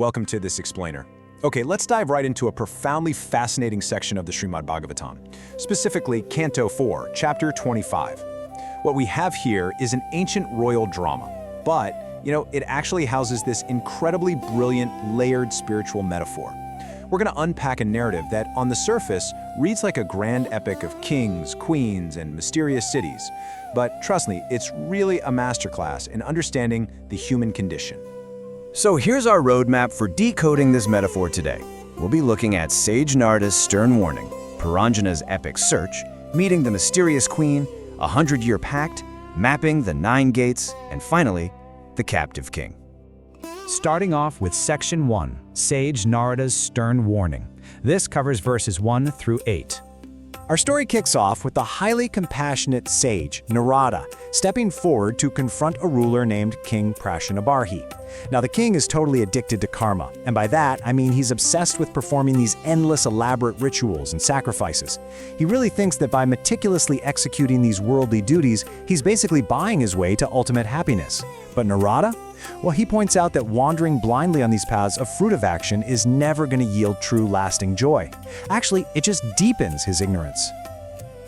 welcome to this explainer. Okay, let's dive right into a profoundly fascinating section of the Śrīmad Bhāgavatam, specifically Canto 4, chapter 25. What we have here is an ancient royal drama, but, it actually houses this incredibly brilliant, layered spiritual metaphor. We're going to unpack a narrative that, on the surface, reads like a grand epic of kings, queens, and mysterious cities. But trust me, it's really a masterclass in understanding the human condition. So here's our roadmap for decoding this metaphor today. We'll be looking at Sage Narada's stern warning, Puranjana's epic search, meeting the mysterious queen, a 100-year pact, mapping the 9 gates, and finally, the captive king. Starting off with Section 1, Sage Narada's Stern Warning. This covers verses 1 through 8. Our story kicks off with the highly compassionate sage, Nārada, stepping forward to confront a ruler named King Prācīnabarhi. Now, the king is totally addicted to karma, and by that, I mean he's obsessed with performing these endless elaborate rituals and sacrifices. He really thinks that by meticulously executing these worldly duties, he's basically buying his way to ultimate happiness. But Nārada? Well, he points out that wandering blindly on these paths of fruitive action is never going to yield true lasting joy. Actually, it just deepens his ignorance.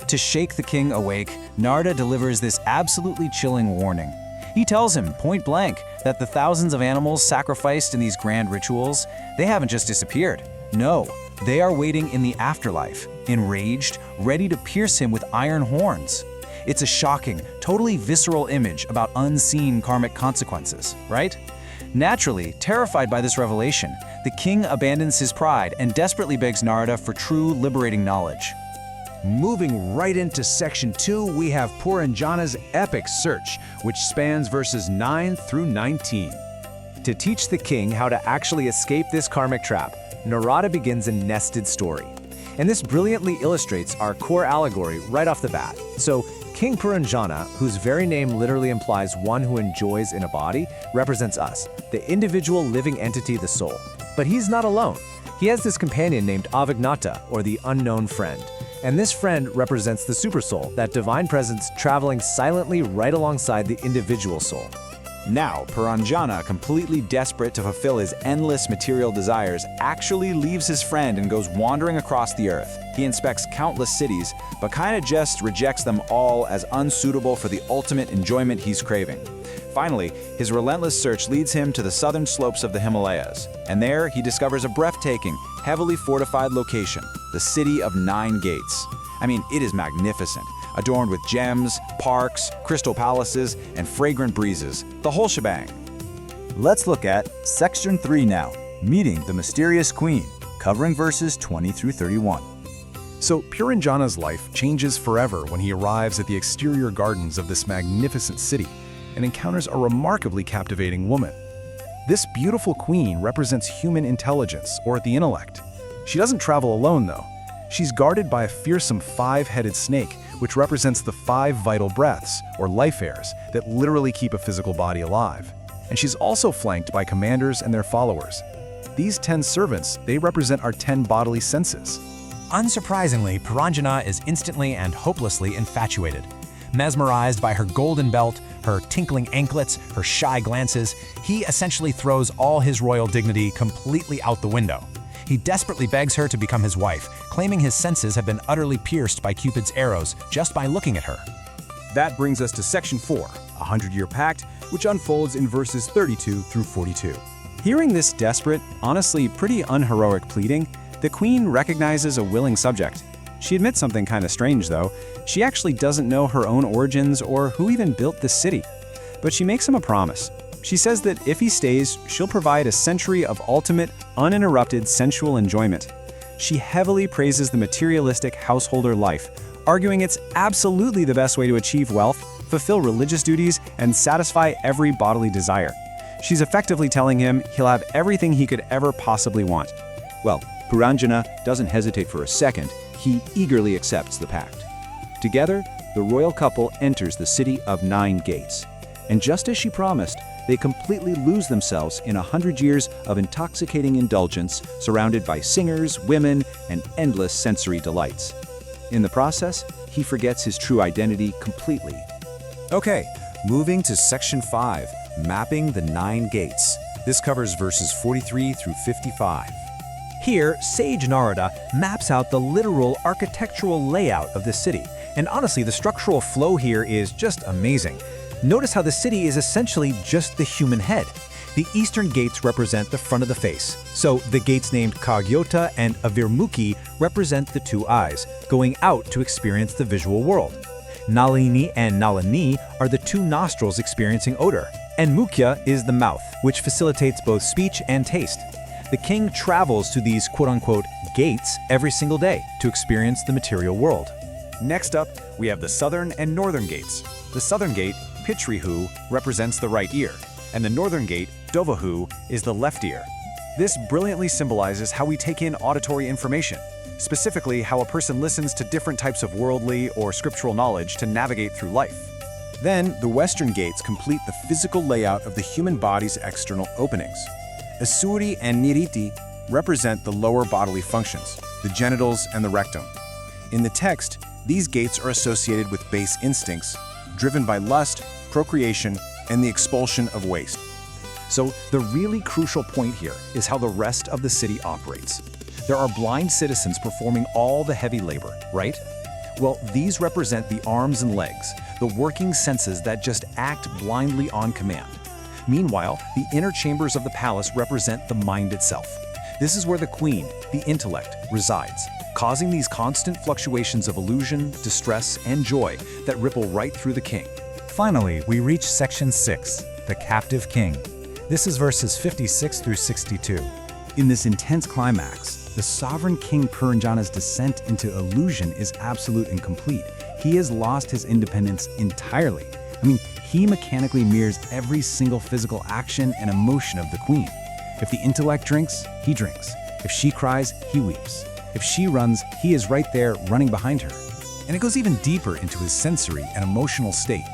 To shake the king awake, Nārada delivers this absolutely chilling warning. He tells him, point blank, that the thousands of animals sacrificed in these grand rituals, they haven't just disappeared. No, they are waiting in the afterlife, enraged, ready to pierce him with iron horns. It's a shocking, totally visceral image about unseen karmic consequences, right? Naturally, terrified by this revelation, the king abandons his pride and desperately begs Nārada for true liberating knowledge. Moving right into Section 2, we have Puranjana's epic search, which spans verses 9 through 19. To teach the king how to actually escape this karmic trap, Nārada begins a nested story. And this brilliantly illustrates our core allegory right off the bat. So, King Puranjana, whose very name literally implies one who enjoys in a body, represents us, the individual living entity, the soul. But he's not alone. He has this companion named Avignata, or the unknown friend. And this friend represents the supersoul, that divine presence traveling silently right alongside the individual soul. Now, Puranjana, completely desperate to fulfill his endless material desires, actually leaves his friend and goes wandering across the earth. He inspects countless cities, but kind of just rejects them all as unsuitable for the ultimate enjoyment he's craving. Finally, his relentless search leads him to the southern slopes of the Himalayas, and there he discovers a breathtaking, heavily fortified location, the city of 9 gates. I mean, it is magnificent, adorned with gems, parks, crystal palaces, and fragrant breezes, the whole shebang. Let's look at Section 3 now, Meeting the Mysterious Queen, covering verses 20 through 31. So Puranjana's life changes forever when he arrives at the exterior gardens of this magnificent city and encounters a remarkably captivating woman. This beautiful queen represents human intelligence, or the intellect. She doesn't travel alone, though. She's guarded by a fearsome 5-headed snake, which represents the 5 vital breaths, or life airs, that literally keep a physical body alive. And she's also flanked by commanders and their followers. These 10 servants, they represent our 10 bodily senses. Unsurprisingly, Puranjana is instantly and hopelessly infatuated. Mesmerized by her golden belt, her tinkling anklets, her shy glances, he essentially throws all his royal dignity completely out the window. He desperately begs her to become his wife, claiming his senses have been utterly pierced by Cupid's arrows just by looking at her. That brings us to Section 4, a 100-year pact, which unfolds in verses 32 through 42. Hearing this desperate, honestly pretty unheroic pleading, the queen recognizes a willing subject. She admits something kind of strange, though. She actually doesn't know her own origins or who even built this city. But she makes him a promise. She says that if he stays, she'll provide a century of ultimate, uninterrupted sensual enjoyment. She heavily praises the materialistic householder life, arguing it's absolutely the best way to achieve wealth, fulfill religious duties, and satisfy every bodily desire. She's effectively telling him he'll have everything he could ever possibly want. Well, Puranjana doesn't hesitate for a second. He eagerly accepts the pact. Together, the royal couple enters the city of 9 gates. And just as she promised, they completely lose themselves in 100 years of intoxicating indulgence, surrounded by singers, women, and endless sensory delights. In the process, he forgets his true identity completely. Okay, moving to Section 5, Mapping the 9 gates. This covers verses 43 through 55. Here, Sage Narada maps out the literal architectural layout of the city. And honestly, the structural flow here is just amazing. Notice how the city is essentially just the human head. The eastern gates represent the front of the face. So the gates named Kagyota and Avirmukhi represent the two eyes, going out to experience the visual world. Nalini and Nalini are the two nostrils experiencing odor. And Mukhya is the mouth, which facilitates both speech and taste. The king travels to these quote-unquote gates every single day to experience the material world. Next up, we have the southern and northern gates. The southern gate, Pitrihu, represents the right ear, and the northern gate, Dovahu, is the left ear. This brilliantly symbolizes how we take in auditory information, specifically how a person listens to different types of worldly or scriptural knowledge to navigate through life. Then, the western gates complete the physical layout of the human body's external openings. Asuri and Niriti represent the lower bodily functions, the genitals and the rectum. In the text, these gates are associated with base instincts, driven by lust, procreation, and the expulsion of waste. So the really crucial point here is how the rest of the city operates. There are blind citizens performing all the heavy labor, right? Well, these represent the arms and legs, the working senses that just act blindly on command. Meanwhile, the inner chambers of the palace represent the mind itself. This is where the queen, the intellect, resides, causing these constant fluctuations of illusion, distress, and joy that ripple right through the king. Finally, we reach section 6, the captive king. This is verses 56 through 62. In this intense climax, the sovereign King Puranjana's descent into illusion is absolute and complete. He has lost his independence entirely. He mechanically mirrors every single physical action and emotion of the queen. If the intellect drinks, he drinks. If she cries, he weeps. If she runs, he is right there running behind her. And it goes even deeper into his sensory and emotional state.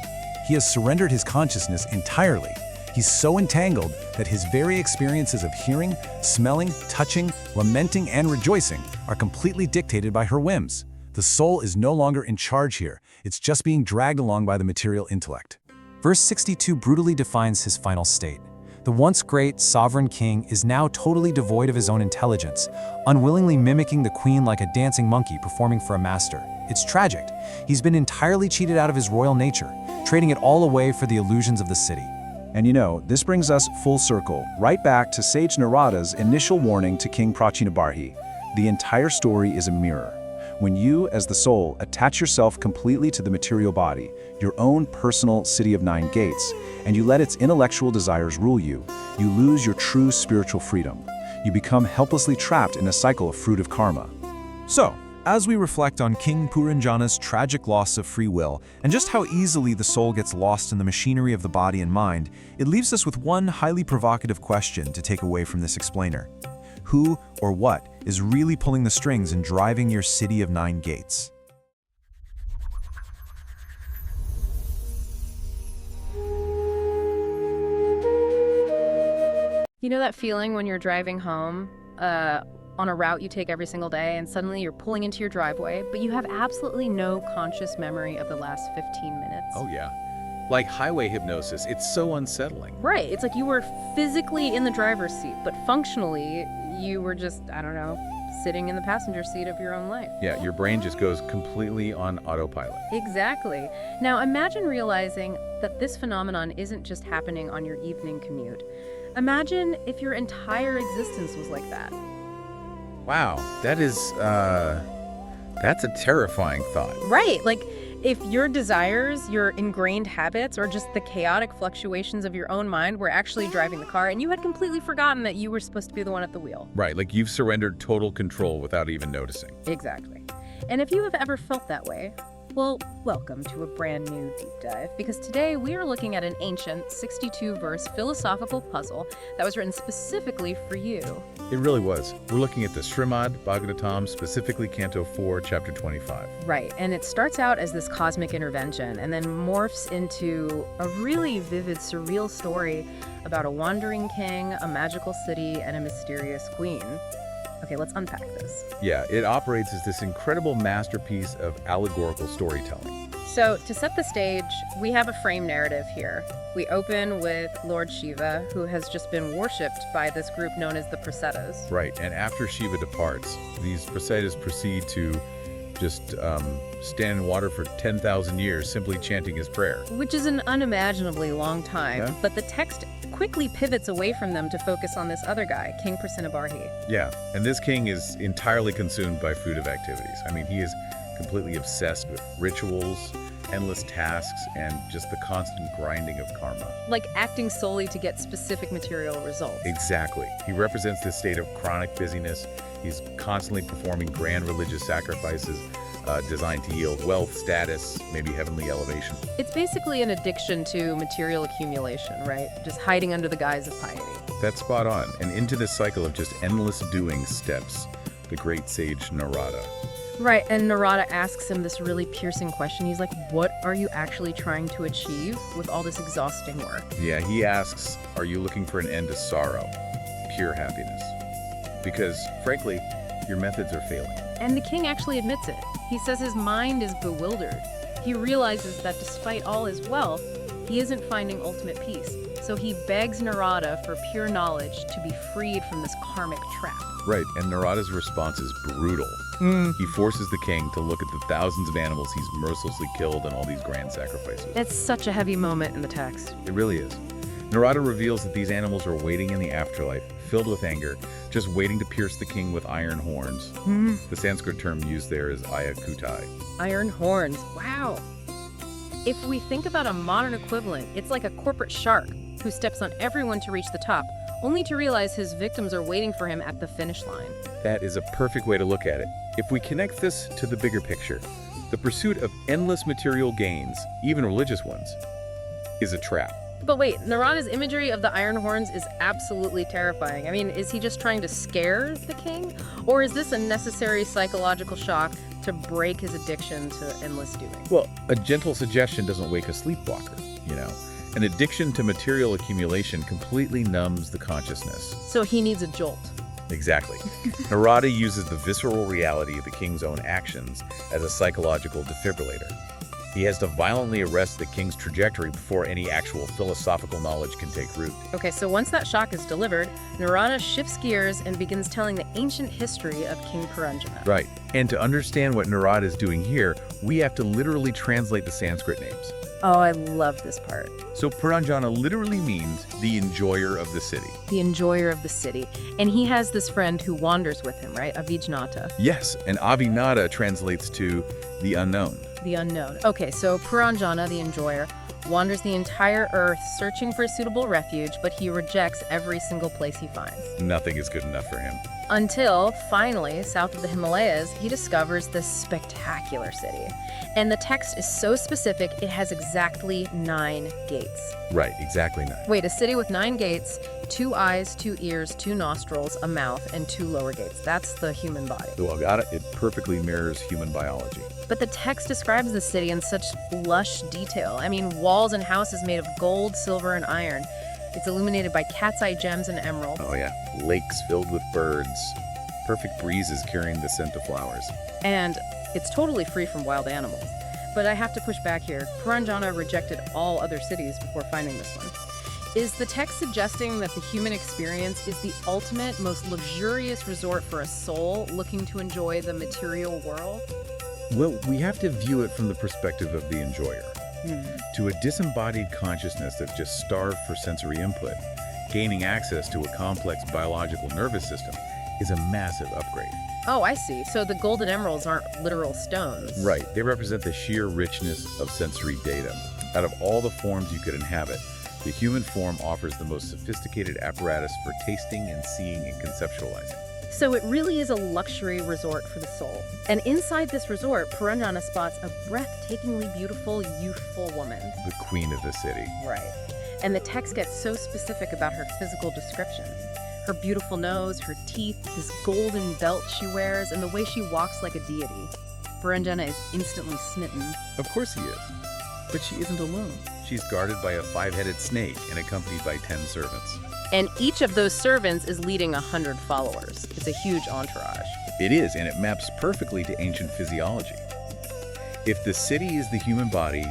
He has surrendered his consciousness entirely. He's so entangled that his very experiences of hearing, smelling, touching, lamenting, and rejoicing are completely dictated by her whims. The soul is no longer in charge here. It's just being dragged along by the material intellect. Verse 62 brutally defines his final state. The once great sovereign king is now totally devoid of his own intelligence, unwillingly mimicking the queen like a dancing monkey performing for a master. It's tragic. He's been entirely cheated out of his royal nature, trading it all away for the illusions of the city. And this brings us full circle, right back to Sage Narada's initial warning to King Prācīnabarhi. The entire story is a mirror. When you, as the soul, attach yourself completely to the material body, your own personal city of 9 gates, and you let its intellectual desires rule you, you lose your true spiritual freedom. You become helplessly trapped in a cycle of fruitive karma. So, as we reflect on King Puranjana's tragic loss of free will, and just how easily the soul gets lost in the machinery of the body and mind, it leaves us with one highly provocative question to take away from this explainer. Who or what is really pulling the strings and driving your city of 9 gates? You know that feeling when you're driving home on a route you take every single day and suddenly you're pulling into your driveway, but you have absolutely no conscious memory of the last 15 minutes? Oh yeah. Like highway hypnosis, it's so unsettling. Right, it's like you were physically in the driver's seat, but functionally you were just, sitting in the passenger seat of your own life. Yeah, your brain just goes completely on autopilot. Exactly. Now imagine realizing that this phenomenon isn't just happening on your evening commute. Imagine if your entire existence was like that. Wow, that's a terrifying thought. Right, like if your desires, your ingrained habits, or just the chaotic fluctuations of your own mind were actually driving the car and you had completely forgotten that you were supposed to be the one at the wheel. Right, like you've surrendered total control without even noticing. Exactly. And if you have ever felt that way, well, welcome to a brand new deep dive, because today we are looking at an ancient 62-verse philosophical puzzle that was written specifically for you. It really was. We're looking at the Śrīmad Bhāgavatam, specifically Canto 4, Chapter 25. Right, and it starts out as this cosmic intervention and then morphs into a really vivid, surreal story about a wandering king, a magical city, and a mysterious queen. Okay, let's unpack this. Yeah, it operates as this incredible masterpiece of allegorical storytelling. So to set the stage, we have a frame narrative here. We open with Lord Shiva, who has just been worshipped by this group known as the Pracetas. Right, and after Shiva departs, these Pracetas proceed to just stand in water for 10,000 years, simply chanting his prayer. Which is an unimaginably long time, Yeah. but the text quickly pivots away from them to focus on this other guy, King Prācīnabarhi. Yeah, and this king is entirely consumed by fruitive activities. I mean, he is completely obsessed with rituals, endless tasks, and just the constant grinding of karma. Like acting solely to get specific material results. Exactly. He represents this state of chronic busyness. He's constantly performing grand religious sacrifices designed to yield wealth, status, maybe heavenly elevation. It's basically an addiction to material accumulation, right? Just hiding under the guise of piety. That's spot on. And into this cycle of just endless doing steps the great sage Nārada. Right, and Nārada asks him this really piercing question. He's like, what are you actually trying to achieve with all this exhausting work? Yeah, he asks, are you looking for an end to sorrow, pure happiness? Because, frankly, your methods are failing. And the king actually admits it. He says his mind is bewildered. He realizes that despite all his wealth, he isn't finding ultimate peace. So he begs Nārada for pure knowledge to be freed from this karmic trap. Right, and Narada's response is brutal. He forces the king to look at the thousands of animals he's mercilessly killed in all these grand sacrifices. It's such a heavy moment in the text. It really is. Narada reveals that these animals are waiting in the afterlife, filled with anger, just waiting to pierce the king with iron horns. The Sanskrit term used there is ayakutai. Iron horns, wow. If we think about a modern equivalent, it's like a corporate shark who steps on everyone to reach the top, only to realize his victims are waiting for him at the finish line. That is a perfect way to look at it. If we connect this to the bigger picture, the pursuit of endless material gains, even religious ones, is a trap. But wait, Narada's imagery of the iron horns is absolutely terrifying. I mean, is he just trying to scare the king? Or is this a necessary psychological shock to break his addiction to endless doing? Well, a gentle suggestion doesn't wake a sleepwalker, you know. An addiction to material accumulation completely numbs the consciousness. So he needs a jolt. Exactly. Nārada uses the visceral reality of the king's own actions as a psychological defibrillator. He has to violently arrest the king's trajectory before any actual philosophical knowledge can take root. Okay, so once that shock is delivered, Nārada shifts gears and begins telling the ancient history of King Puranjana. Right. And to understand what Nārada is doing here, we have to literally translate the Sanskrit names. Oh, I love this part. So Puranjana literally means the enjoyer of the city. The enjoyer of the city. And he has this friend who wanders with him, right? Avijnata. Yes, and Avinata translates to the unknown. The unknown. Okay, so Puranjana, the enjoyer, wanders the entire earth searching for a suitable refuge, but he rejects every single place he finds. Nothing is good enough for him. Until, finally, south of the Himalayas, he discovers this spectacular city. And the text is so specific, it has exactly 9 gates. Right, exactly 9. Wait, a city with 9 gates, 2 eyes, 2 ears, 2 nostrils, a mouth, and 2 lower gates. That's the human body. Well, got it. It perfectly mirrors human biology. But the text describes the city in such lush detail. I mean, walls and houses made of gold, silver, and iron. It's illuminated by cat's eye gems and emeralds. Oh yeah, lakes filled with birds. Perfect breezes carrying the scent of flowers. And it's totally free from wild animals. But I have to push back here. Puranjana rejected all other cities before finding this one. Is the text suggesting that the human experience is the ultimate, most luxurious resort for a soul looking to enjoy the material world? Well, we have to view it from the perspective of the enjoyer. To a disembodied consciousness that's just starved for sensory input, gaining access to a complex biological nervous system is a massive upgrade. Oh, I see. So the golden emeralds aren't literal stones. Right, they represent the sheer richness of sensory data. Out of all the forms you could inhabit, the human form offers the most sophisticated apparatus for tasting and seeing and conceptualizing. So it really is a luxury resort for the soul. And inside this resort, Puranjana spots a breathtakingly beautiful, youthful woman. The queen of the city. Right. And the text gets so specific about her physical description. Her beautiful nose, her teeth, this golden belt she wears, and the way she walks like a deity. Puranjana is instantly smitten. Of course he is. But she isn't alone. She's guarded by a 5-headed snake and accompanied by 10 servants. And each of those servants is leading 100 followers. It's a huge entourage. It is, and it maps perfectly to ancient physiology. If the city is the human body,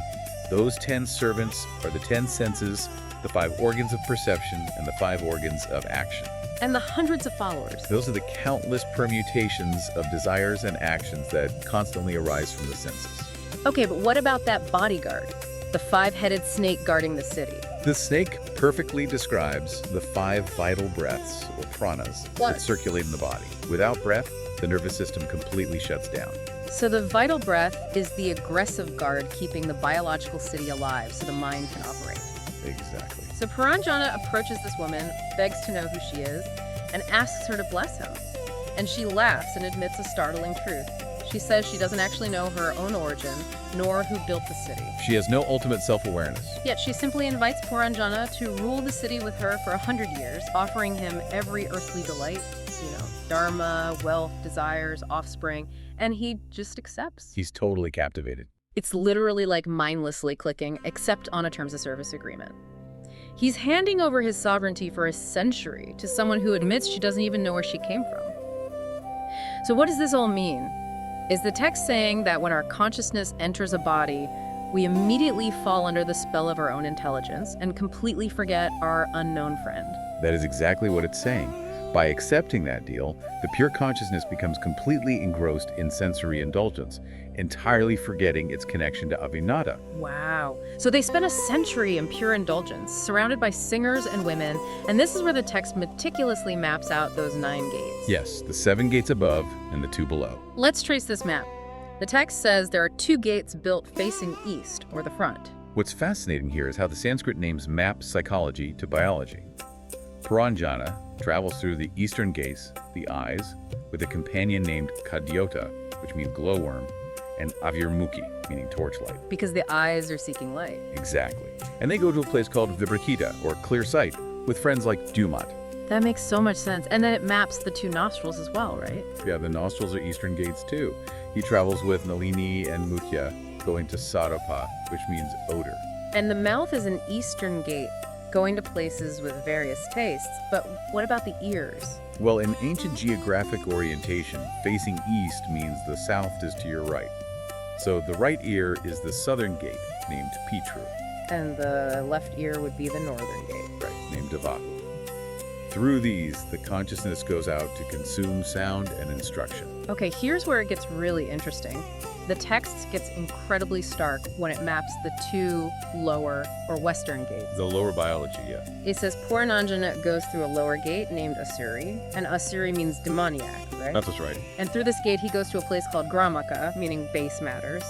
those 10 servants are the 10 senses, the 5 organs of perception, and the 5 organs of action. And the hundreds of followers. Those are the countless permutations of desires and actions that constantly arise from the senses. Okay, but what about that bodyguard? The 5-headed snake guarding the city. The snake perfectly describes the 5 vital breaths, or pranas, that circulate in the body. Without breath, the nervous system completely shuts down. So the vital breath is the aggressive guard keeping the biological city alive so the mind can operate. Exactly. So Puranjana approaches this woman, begs to know who she is, and asks her to bless him. And she laughs and admits a startling truth. She says she doesn't actually know her own origin, nor who built the city. She has no ultimate self-awareness. Yet she simply invites Puranjana to rule the city with her for 100 years, offering him every earthly delight, dharma, wealth, desires, offspring, and he just accepts. He's totally captivated. It's literally like mindlessly clicking, except on a terms of service agreement. He's handing over his sovereignty for a century to someone who admits she doesn't even know where she came from. So what does this all mean? Is the text saying that when our consciousness enters a body, we immediately fall under the spell of our own intelligence and completely forget our unknown friend? That is exactly what it's saying. By accepting that deal, the pure consciousness becomes completely engrossed in sensory indulgence, entirely forgetting its connection to Avinada. Wow. So they spent a century in pure indulgence, surrounded by singers and women, and this is where the text meticulously maps out those 9 gates. Yes, the 7 gates above and the 2 below. Let's trace this map. The text says there are 2 gates built facing east, or the front. What's fascinating here is how the Sanskrit names map psychology to biology. Puranjana travels through the eastern gates, the eyes, with a companion named Kadyota, which means glowworm, and Avirmukhi, meaning torchlight. Because the eyes are seeking light. Exactly. And they go to a place called Vibrakita, or clear sight, with friends like Dumat. That makes so much sense. And then it maps the 2 nostrils as well, right? Yeah, the nostrils are eastern gates too. He travels with Nalini and Mukhya, going to Sarapa, which means odor. And the mouth is an eastern gate, going to places with various tastes. But what about the ears? Well, in ancient geographic orientation, facing east means the south is to your right. So the right ear is the southern gate, named Pitru. And the left ear would be the northern gate. Right, named Devahu. Through these, the consciousness goes out to consume sound and instruction. Okay, here's where it gets really interesting. The text gets incredibly stark when it maps the 2 lower or western gates. The lower biology, yeah. It says Puranjana goes through a lower gate named Asuri, and Asuri means demoniac, right? That's right. And through this gate, he goes to a place called Gramaka, meaning base matters,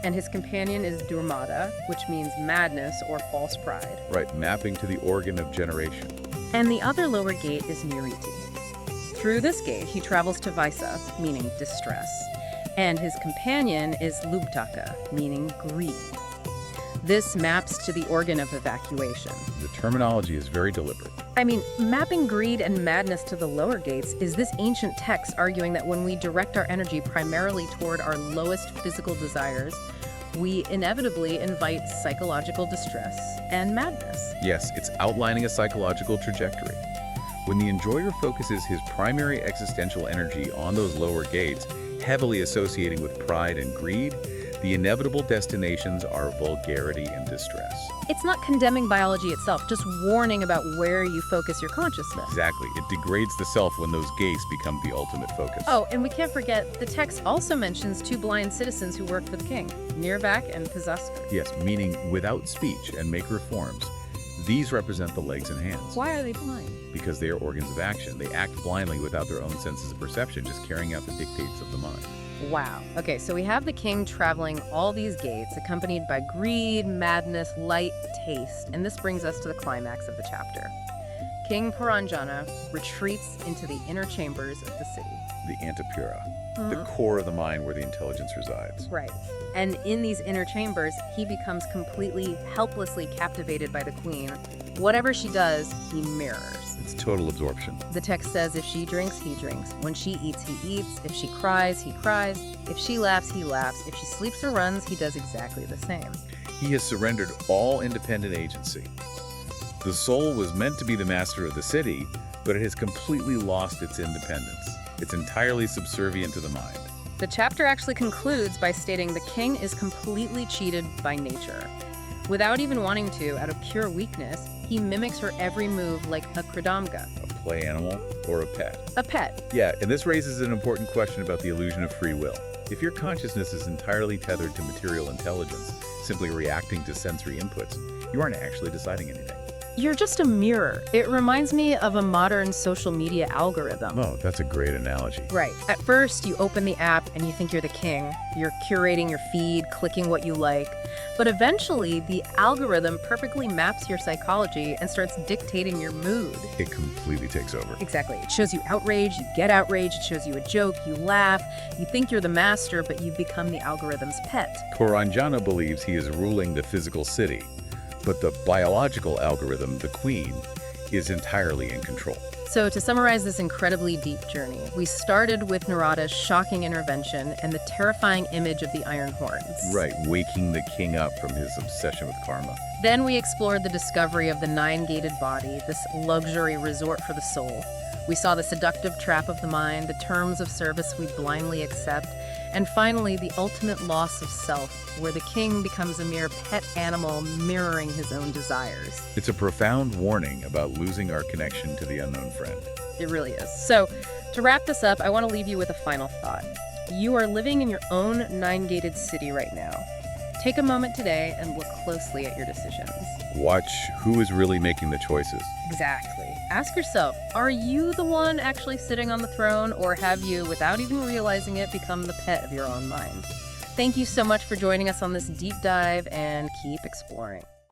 and his companion is Durmada, which means madness or false pride. Right, mapping to the organ of generation. And the other lower gate is Niriti. Through this gate, he travels to Vaisa, meaning distress, and his companion is Lubtaka, meaning greed. This maps to the organ of evacuation. The terminology is very deliberate. I mean, mapping greed and madness to the lower gates is this ancient text arguing that when we direct our energy primarily toward our lowest physical desires, we inevitably invite psychological distress and madness. Yes, it's outlining a psychological trajectory. When the enjoyer focuses his primary existential energy on those lower gates, heavily associating with pride and greed, the inevitable destinations are vulgarity and distress. It's not condemning biology itself, just warning about where you focus your consciousness. Exactly. It degrades the self when those gates become the ultimate focus. Oh, and we can't forget, the text also mentions 2 blind citizens who worked for the king, Nirvak and Pizaskar. Yes, meaning without speech and make reforms. These represent the legs and hands. Why are they blind? Because they are organs of action. They act blindly without their own senses of perception, just carrying out the dictates of the mind. Wow. Okay, so we have the king traveling all these gates, accompanied by greed, madness, light, taste, and this brings us to the climax of the chapter. King Puranjana retreats into the inner chambers of the city. The Antapura, the core of the mind where the intelligence resides. Right. And in these inner chambers, he becomes completely, helplessly captivated by the queen. Whatever she does, he mirrors. It's total absorption. The text says if she drinks, he drinks. When she eats, he eats. If she cries, he cries. If she laughs, he laughs. If she sleeps or runs, he does exactly the same. He has surrendered all independent agency. The soul was meant to be the master of the city, but it has completely lost its independence. It's entirely subservient to the mind. The chapter actually concludes by stating the king is completely cheated by nature. Without even wanting to, out of pure weakness, he mimics her every move like a kridamga. A play animal or a pet? A pet. Yeah, and this raises an important question about the illusion of free will. If your consciousness is entirely tethered to material intelligence, simply reacting to sensory inputs, you aren't actually deciding anything. You're just a mirror. It reminds me of a modern social media algorithm. Oh, that's a great analogy. Right. At first, you open the app and you think you're the king. You're curating your feed, clicking what you like. But eventually, the algorithm perfectly maps your psychology and starts dictating your mood. It completely takes over. Exactly. It shows you outrage, you get outraged, it shows you a joke, you laugh, you think you're the master, but you become the algorithm's pet. Puranjana believes he is ruling the physical city, but the biological algorithm, the queen, is entirely in control. So to summarize this incredibly deep journey, we started with Narada's shocking intervention and the terrifying image of the iron horns. Right, waking the king up from his obsession with karma. Then we explored the discovery of the nine-gated body, this luxury resort for the soul. We saw the seductive trap of the mind, the terms of service we blindly accept, and finally the ultimate loss of self, where the king becomes a mere pet animal mirroring his own desires. It's a profound warning about losing our connection to the unknown friend. It really is. So, to wrap this up, I want to leave you with a final thought. You are living in your own nine-gated city right now. Take a moment today and look closely at your decisions. Watch who is really making the choices. Exactly. Ask yourself, are you the one actually sitting on the throne, or have you, without even realizing it, become the pet of your own mind? Thank you so much for joining us on this deep dive, and keep exploring.